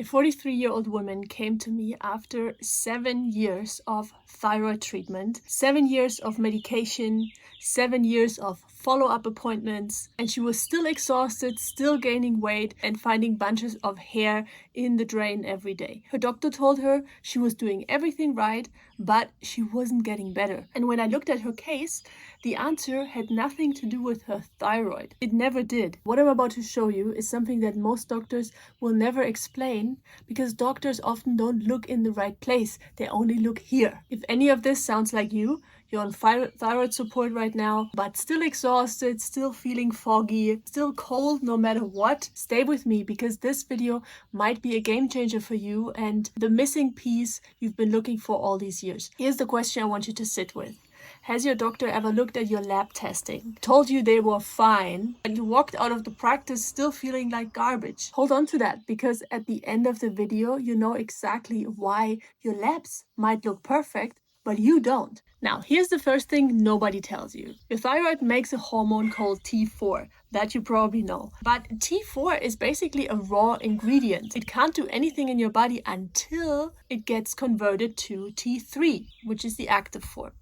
43-year-old woman came to me after 7 years of thyroid treatment, 7 years of medication, 7 years of follow-up appointments, and she was still exhausted, still gaining weight, and finding bunches of hair in the drain every day. Her doctor told her she was doing everything right, but she wasn't getting better. And when I looked at her case, the answer had nothing to do with her thyroid. It never did. What I'm about to show you is something that most doctors will never explain, because doctors often don't look in the right place. They only look here. If any of this sounds like you're on thyroid support right now, but still exhausted, still feeling foggy, still cold no matter what, stay with me, because this video might be a game changer for you and the missing piece you've been looking for all these years. Here's the question I want you to sit with. Has your doctor ever looked at your lab testing, told you they were fine, and you walked out of the practice still feeling like garbage? Hold on to that, because at the end of the video, you know exactly why your labs might look perfect, but you don't. Now, here's the first thing nobody tells you. Your thyroid makes a hormone called T4, that you probably know. But T4 is basically a raw ingredient. It can't do anything in your body until it gets converted to T3, which is the active form.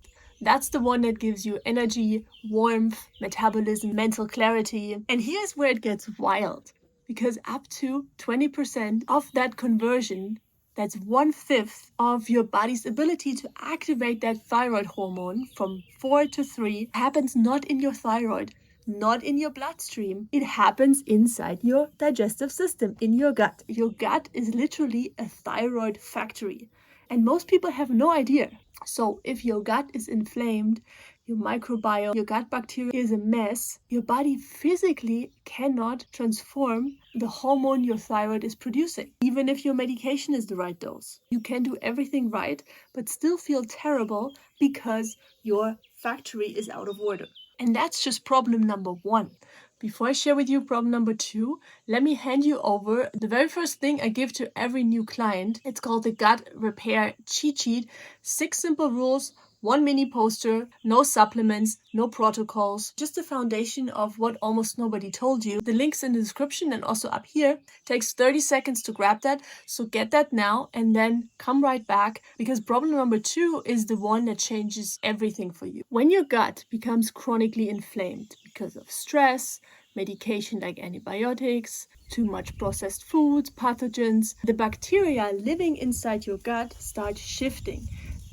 That's the one that gives you energy, warmth, metabolism, mental clarity. And here's where it gets wild, because up to 20% of that conversion, that's 1/5 of your body's ability to activate that thyroid hormone from 4 to 3, happens not in your thyroid, not in your bloodstream. It happens inside your digestive system, in your gut. Your gut is literally a thyroid factory, and most people have no idea. So if your gut is inflamed, your microbiome, your gut bacteria is a mess, your body physically cannot transform the hormone your thyroid is producing. Even if your medication is the right dose, you can do everything right, but still feel terrible because your factory is out of order. And that's just problem number 1. Before I share with you problem number 2, let me hand you over the very first thing I give to every new client. It's called the Gut Repair Cheat Sheet. 6 simple rules, 1 mini poster, no supplements, no protocols, just the foundation of what almost nobody told you. The link's in the description and also up here. It takes 30 seconds to grab that, so get that now and then come right back, because problem number 2 is the one that changes everything for you. When your gut becomes chronically inflamed because of stress, medication like antibiotics, too much processed foods, pathogens, the bacteria living inside your gut start shifting.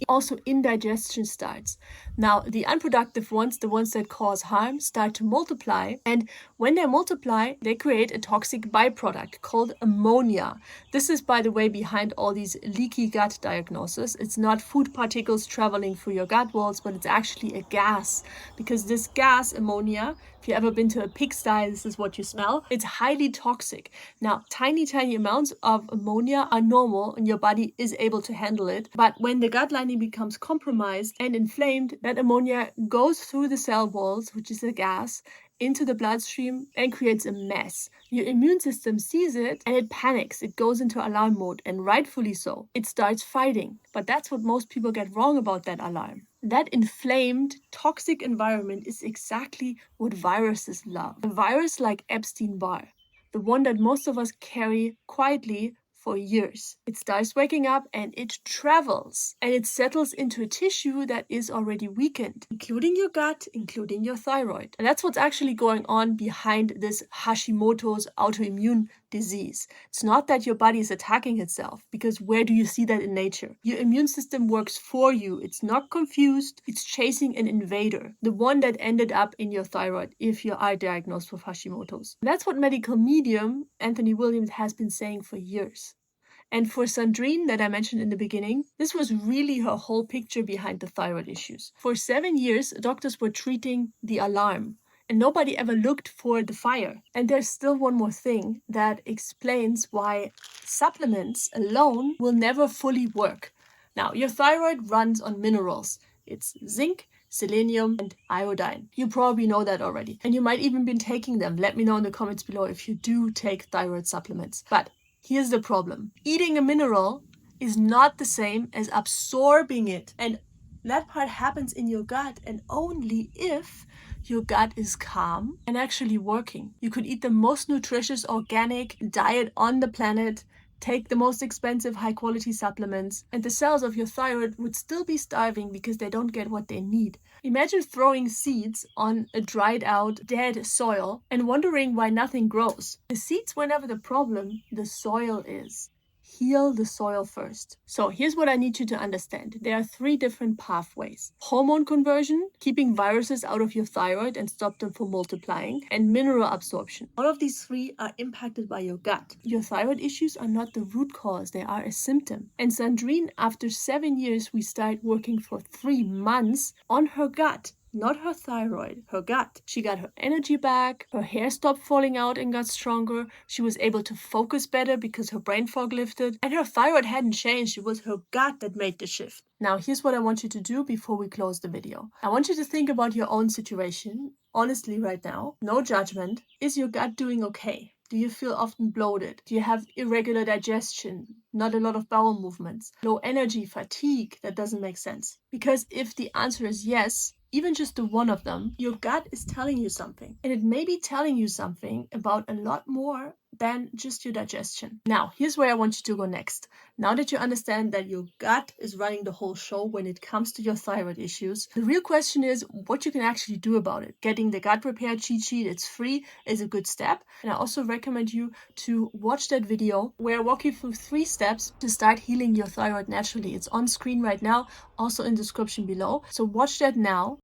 Also, indigestion starts. Now, the unproductive ones, the ones that cause harm, start to multiply. And when they multiply, they create a toxic byproduct called ammonia. This is, by the way, behind all these leaky gut diagnoses. It's not food particles traveling through your gut walls, but it's actually a gas. Because this gas, ammonia, if you've ever been to a pigsty, this is what you smell. It's highly toxic. Now, tiny amounts of ammonia are normal and your body is able to handle it. But when the gut lining becomes compromised and inflamed, that ammonia goes through the cell walls, which is a gas, into the bloodstream and creates a mess. Your immune system sees it and it panics. It goes into alarm mode, and rightfully so. It starts fighting. But that's what most people get wrong about that alarm. That inflamed, toxic environment is exactly what viruses love. A virus like Epstein Barr, the one that most of us carry quietly for years. It starts waking up and it travels and it settles into a tissue that is already weakened, including your gut, including your thyroid. And that's what's actually going on behind this Hashimoto's autoimmune disease. It's not that your body is attacking itself, because where do you see that in nature? Your immune system works for you. It's not confused. It's chasing an invader, the one that ended up in your thyroid if you are diagnosed with Hashimoto's. That's what medical medium Anthony Williams has been saying for years. And for Sandrine, that I mentioned in the beginning, this was really her whole picture behind the thyroid issues. For 7 years, doctors were treating the alarm, and nobody ever looked for the fire. And there's still one more thing that explains why supplements alone will never fully work. Now, your thyroid runs on minerals. It's zinc, selenium, and iodine. You probably know that already. And you might even been taking them. Let me know in the comments below if you do take thyroid supplements. But here's the problem. Eating a mineral is not the same as absorbing it. And that part happens in your gut, and only if your gut is calm and actually working. You could eat the most nutritious organic diet on the planet, take the most expensive high-quality supplements, and the cells of your thyroid would still be starving because they don't get what they need. Imagine throwing seeds on a dried out, dead soil and wondering why nothing grows. The seeds were never the problem, the soil is. Heal the soil first. So here's what I need you to understand. There are 3 different pathways. Hormone conversion, keeping viruses out of your thyroid and stop them from multiplying, and mineral absorption. All of these 3 are impacted by your gut. Your thyroid issues are not the root cause, they are a symptom. And Sandrine, after 7 years, we started working for 3 months on her gut. Not her thyroid, her gut. She got her energy back, her hair stopped falling out and got stronger, she was able to focus better because her brain fog lifted, and her thyroid hadn't changed, it was her gut that made the shift. Now here's what I want you to do before we close the video. I want you to think about your own situation, honestly right now, no judgment. Is your gut doing okay? Do you feel often bloated? Do you have irregular digestion? Not a lot of bowel movements? Low energy, fatigue that doesn't make sense? Because if the answer is yes, even just the one of them, your gut is telling you something. And it may be telling you something about a lot more than just your digestion. Now, here's where I want you to go next. Now that you understand that your gut is running the whole show when it comes to your thyroid issues, the real question is what you can actually do about it. Getting the gut repair cheat sheet, it's free, is a good step. And I also recommend you to watch that video where I walk you through 3 steps to start healing your thyroid naturally. It's on screen right now, also in the description below. So watch that now.